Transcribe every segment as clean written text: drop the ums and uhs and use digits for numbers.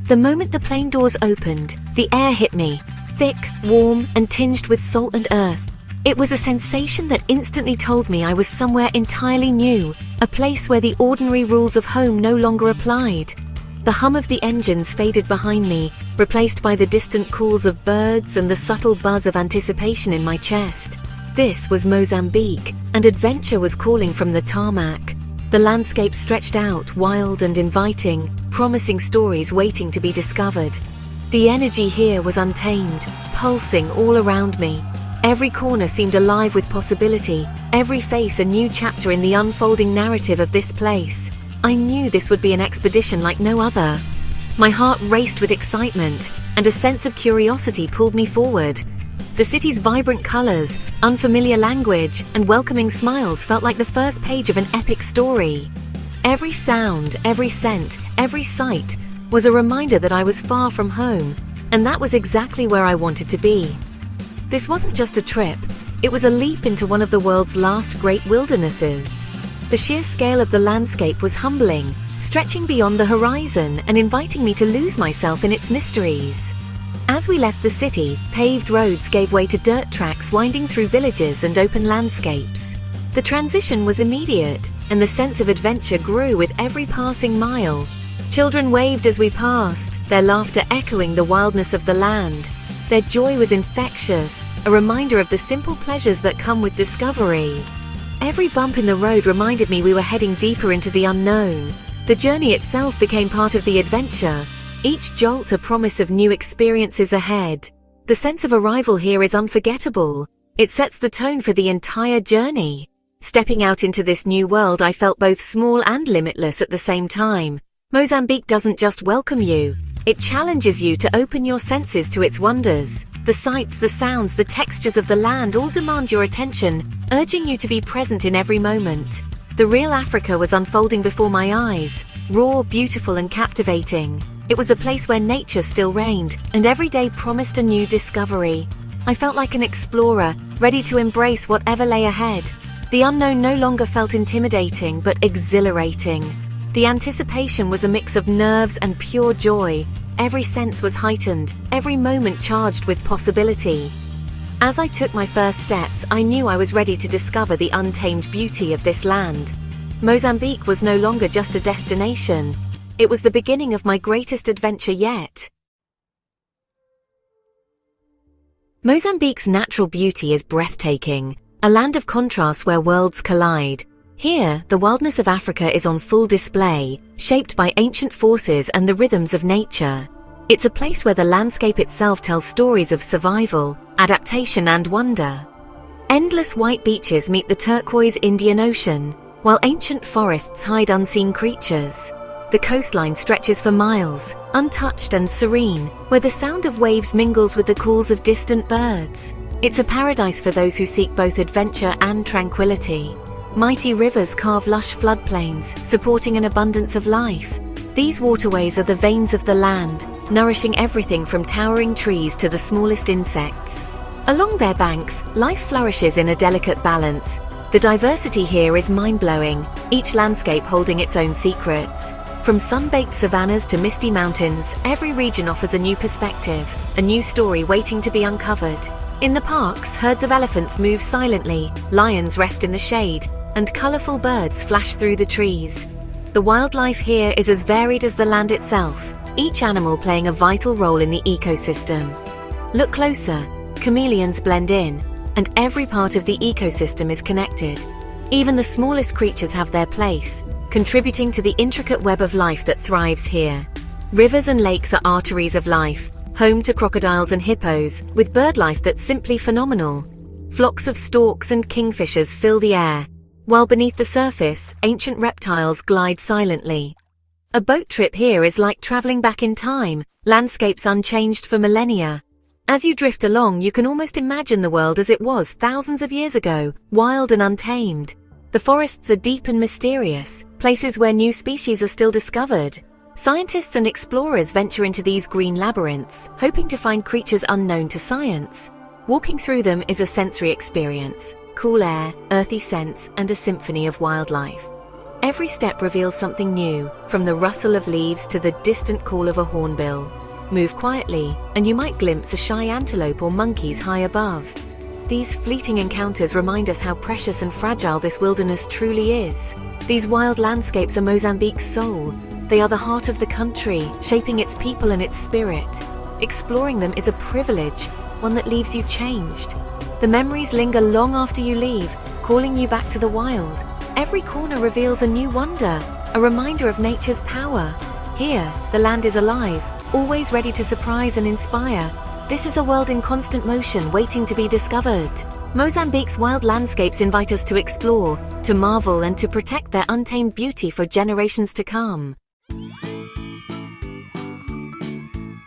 The moment the plane doors opened, the air hit me, thick, warm, and tinged with salt and earth. It was a sensation that instantly told me I was somewhere entirely new, a place where the ordinary rules of home no longer applied. The hum of the engines faded behind me, replaced by the distant calls of birds and the subtle buzz of anticipation in my chest. This was Mozambique, and adventure was calling from the tarmac. The landscape stretched out, wild and inviting, promising stories waiting to be discovered. The energy here was untamed, pulsing all around me. Every corner seemed alive with possibility, every face a new chapter in the unfolding narrative of this place. I knew this would be an expedition like no other. My heart raced with excitement, and a sense of curiosity pulled me forward. The city's vibrant colors, unfamiliar language, and welcoming smiles felt like the first page of an epic story. Every sound, every scent, every sight was a reminder that I was far from home, and that was exactly where I wanted to be. This wasn't just a trip, it was a leap into one of the world's last great wildernesses. The sheer scale of the landscape was humbling, stretching beyond the horizon and inviting me to lose myself in its mysteries. As we left the city, paved roads gave way to dirt tracks winding through villages and open landscapes. The transition was immediate, and the sense of adventure grew with every passing mile. Children waved as we passed, their laughter echoing the wildness of the land. Their joy was infectious, a reminder of the simple pleasures that come with discovery. Every bump in the road reminded me we were heading deeper into the unknown. The journey itself became part of the adventure, each jolt a promise of new experiences ahead. The sense of arrival here is unforgettable. It sets the tone for the entire journey. Stepping out into this new world, I felt both small and limitless at the same time. Mozambique doesn't just welcome you, it challenges you to open your senses to its wonders. The sights, the sounds, the textures of the land all demand your attention, urging you to be present in every moment. The real Africa was unfolding before my eyes, raw, beautiful, and captivating. It was a place where nature still reigned, and every day promised a new discovery. I felt like an explorer, ready to embrace whatever lay ahead. The unknown no longer felt intimidating, but exhilarating. The anticipation was a mix of nerves and pure joy. Every sense was heightened, every moment charged with possibility. As I took my first steps, I knew I was ready to discover the untamed beauty of this land. Mozambique was no longer just a destination. It was the beginning of my greatest adventure yet. Mozambique's natural beauty is breathtaking, a land of contrasts where worlds collide. Here, the wildness of Africa is on full display, shaped by ancient forces and the rhythms of nature. It's a place where the landscape itself tells stories of survival, adaptation, and wonder. Endless white beaches meet the turquoise Indian Ocean, while ancient forests hide unseen creatures. The coastline stretches for miles, untouched and serene, where the sound of waves mingles with the calls of distant birds. It's a paradise for those who seek both adventure and tranquility. Mighty rivers carve lush floodplains, supporting an abundance of life. These waterways are the veins of the land, nourishing everything from towering trees to the smallest insects. Along their banks, life flourishes in a delicate balance. The diversity here is mind-blowing, each landscape holding its own secrets. From sun-baked savannas to misty mountains, every region offers a new perspective, a new story waiting to be uncovered. In the parks, herds of elephants move silently, lions rest in the shade, and colorful birds flash through the trees. The wildlife here is as varied as the land itself, each animal playing a vital role in the ecosystem. Look closer, chameleons blend in, and every part of the ecosystem is connected. Even the smallest creatures have their place, contributing to the intricate web of life that thrives here. Rivers and lakes are arteries of life, home to crocodiles and hippos, with bird life that's simply phenomenal. Flocks of storks and kingfishers fill the air, while beneath the surface, ancient reptiles glide silently. A boat trip here is like traveling back in time, landscapes unchanged for millennia. As you drift along, you can almost imagine the world as it was thousands of years ago, wild and untamed. The forests are deep and mysterious, places where new species are still discovered. Scientists and explorers venture into these green labyrinths, hoping to find creatures unknown to science. Walking through them is a sensory experience. Cool air, earthy scents, and a symphony of wildlife. Every step reveals something new, from the rustle of leaves to the distant call of a hornbill. Move quietly, and you might glimpse a shy antelope or monkeys high above. These fleeting encounters remind us how precious and fragile this wilderness truly is. These wild landscapes are Mozambique's soul. They are the heart of the country, shaping its people and its spirit. Exploring them is a privilege, one that leaves you changed. The memories linger long after you leave, calling you back to the wild. Every corner reveals a new wonder, a reminder of nature's power. Here, the land is alive, always ready to surprise and inspire. This is a world in constant motion, waiting to be discovered. Mozambique's wild landscapes invite us to explore, to marvel, and to protect their untamed beauty for generations to come.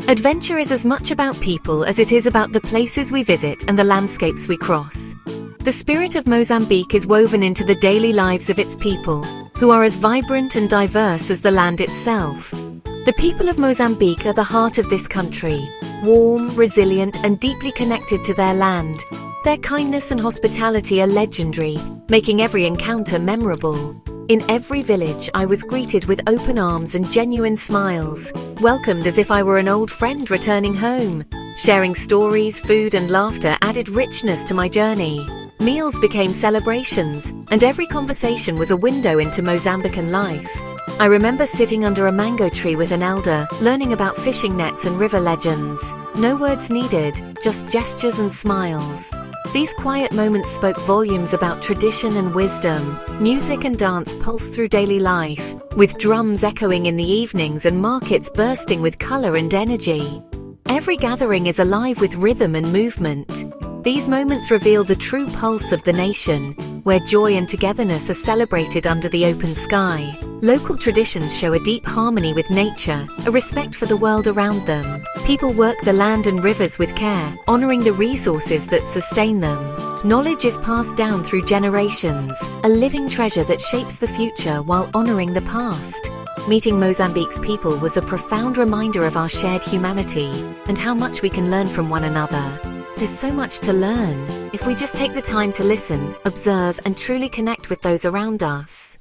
Adventure is as much about people as it is about the places we visit and the landscapes we cross. The spirit of Mozambique is woven into the daily lives of its people, who are as vibrant and diverse as the land itself. The people of Mozambique are the heart of this country, warm, resilient, and deeply connected to their land. Their kindness and hospitality are legendary, making every encounter memorable. In every village, I was greeted with open arms and genuine smiles, welcomed as if I were an old friend returning home. Sharing stories, food, and laughter added richness to my journey. Meals became celebrations, and every conversation was a window into Mozambican life. I remember sitting under a mango tree with an elder, learning about fishing nets and river legends. No words needed, just gestures and smiles. These quiet moments spoke volumes about tradition and wisdom. Music and dance pulsed through daily life, with drums echoing in the evenings and markets bursting with color and energy. Every gathering is alive with rhythm and movement. These moments reveal the true pulse of the nation, where joy and togetherness are celebrated under the open sky. Local traditions show a deep harmony with nature, a respect for the world around them. People work the land and rivers with care, honoring the resources that sustain them. Knowledge is passed down through generations, a living treasure that shapes the future while honoring the past. Meeting Mozambique's people was a profound reminder of our shared humanity and how much we can learn from one another. There's so much to learn if we just take the time to listen, observe, and truly connect with those around us.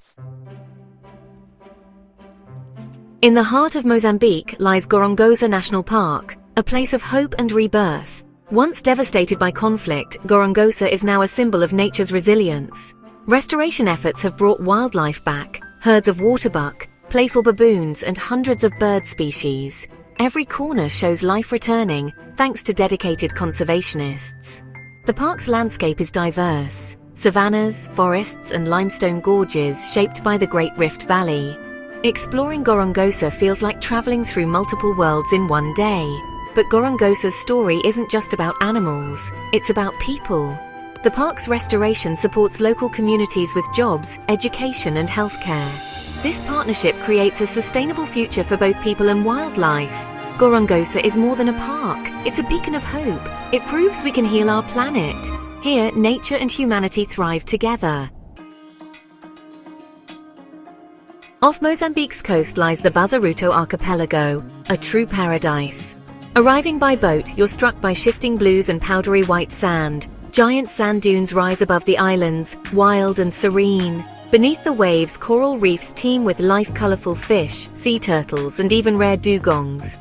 In the heart of Mozambique lies Gorongosa National Park, a place of hope and rebirth. Once devastated by conflict, Gorongosa is now a symbol of nature's resilience. Restoration efforts have brought wildlife back, herds of waterbuck, playful baboons, and hundreds of bird species. Every corner shows life returning, thanks to dedicated conservationists. The park's landscape is diverse: savannas, forests, and limestone gorges shaped by the Great Rift Valley. Exploring Gorongosa feels like traveling through multiple worlds in one day. But Gorongosa's story isn't just about animals, it's about people. The park's restoration supports local communities with jobs, education, and healthcare. This partnership creates a sustainable future for both people and wildlife. Gorongosa is more than a park, it's a beacon of hope. It proves we can heal our planet. Here, nature and humanity thrive together. Off Mozambique's coast lies the Bazaruto archipelago, a true paradise. Arriving by boat, you're struck by shifting blues and powdery white sand. Giant sand dunes rise above the islands, wild and serene. Beneath the waves, coral reefs teem with life-colorful fish, sea turtles, and even rare dugongs.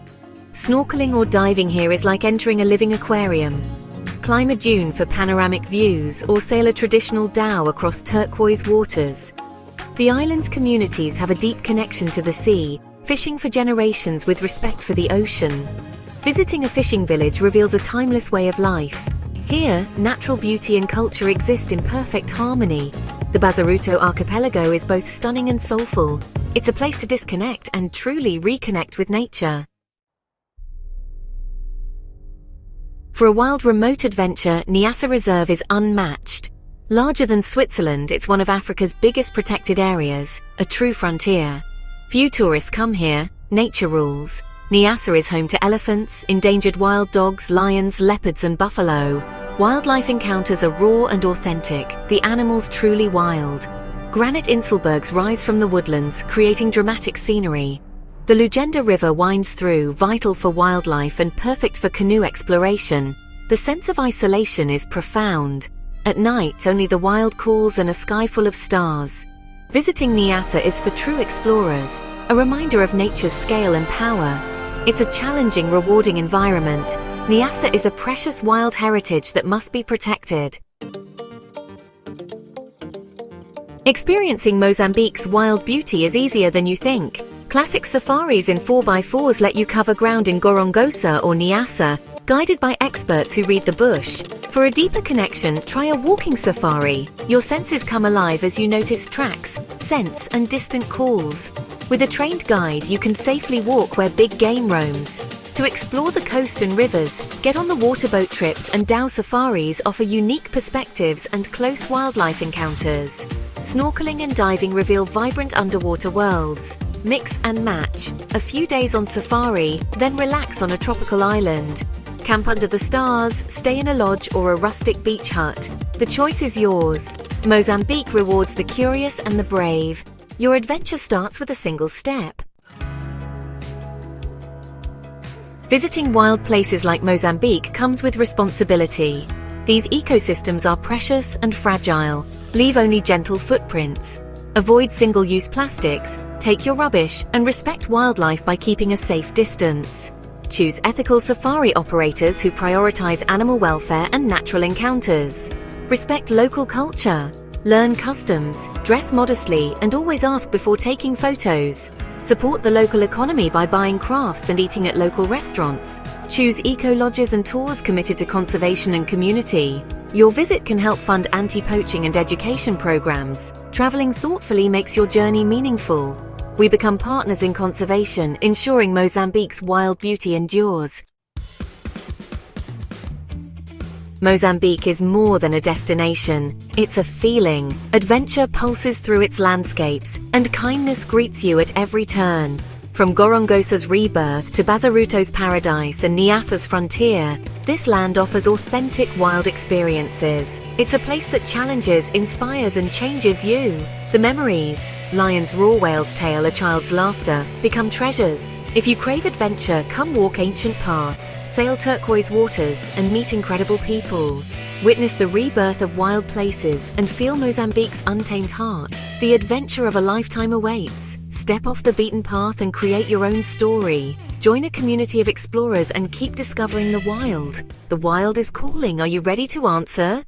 Snorkeling or diving here is like entering a living aquarium. Climb a dune for panoramic views or sail a traditional dhow across turquoise waters. The island's communities have a deep connection to the sea, fishing for generations with respect for the ocean. Visiting a fishing village reveals a timeless way of life. Here, natural beauty and culture exist in perfect harmony. The Bazaruto archipelago is both stunning and soulful. It's a place to disconnect and truly reconnect with nature. For a wild, remote adventure, Niassa Reserve is unmatched. Larger than Switzerland, it's one of Africa's biggest protected areas, a true frontier. Few tourists come here, nature rules. Niassa is home to elephants, endangered wild dogs, lions, leopards, and buffalo. Wildlife encounters are raw and authentic, the animals truly wild. Granite inselbergs rise from the woodlands, creating dramatic scenery. The Lugenda River winds through, vital for wildlife and perfect for canoe exploration. The sense of isolation is profound. At night, only the wild calls and a sky full of stars. Visiting Niassa is for true explorers, a reminder of nature's scale and power. It's a challenging, rewarding environment. Niassa is a precious wild heritage that must be protected. Experiencing Mozambique's wild beauty is easier than you think. Classic safaris in 4x4s let you cover ground in Gorongosa or Niassa, guided by experts who read the bush. For a deeper connection, try a walking safari. Your senses come alive as you notice tracks, scents, and distant calls. With a trained guide, you can safely walk where big game roams. To explore the coast and rivers, get on the waterboat trips, and dhow safaris offer unique perspectives and close wildlife encounters. Snorkeling and diving reveal vibrant underwater worlds. Mix and match. A few days on safari, then relax on a tropical island. Camp under the stars, stay in a lodge or a rustic beach hut. The choice is yours. Mozambique rewards the curious and the brave. Your adventure starts with a single step. Visiting wild places like Mozambique comes with responsibility. These ecosystems are precious and fragile. Leave only gentle footprints. Avoid single-use plastics, take your rubbish, and respect wildlife by keeping a safe distance. Choose ethical safari operators who prioritize animal welfare and natural encounters. Respect local culture. Learn customs, dress modestly, and always ask before taking photos. Support the local economy by buying crafts and eating at local restaurants. Choose eco-lodges and tours committed to conservation and community. Your visit can help fund anti-poaching and education programs. Traveling thoughtfully makes your journey meaningful. We become partners in conservation, ensuring Mozambique's wild beauty endures. Mozambique is more than a destination. It's a feeling. Adventure pulses through its landscapes, and kindness greets you at every turn. From Gorongosa's rebirth to Bazaruto's paradise and Niassa's frontier, this land offers authentic wild experiences. It's a place that challenges, inspires, and changes you. The memories, lion's roar, whale's tail, a child's laughter, become treasures. If you crave adventure, come walk ancient paths, sail turquoise waters, and meet incredible people. Witness the rebirth of wild places and feel Mozambique's untamed heart. The adventure of a lifetime awaits. Step off the beaten path and create your own story. Join a community of explorers and keep discovering the wild. The wild is calling. Are you ready to answer?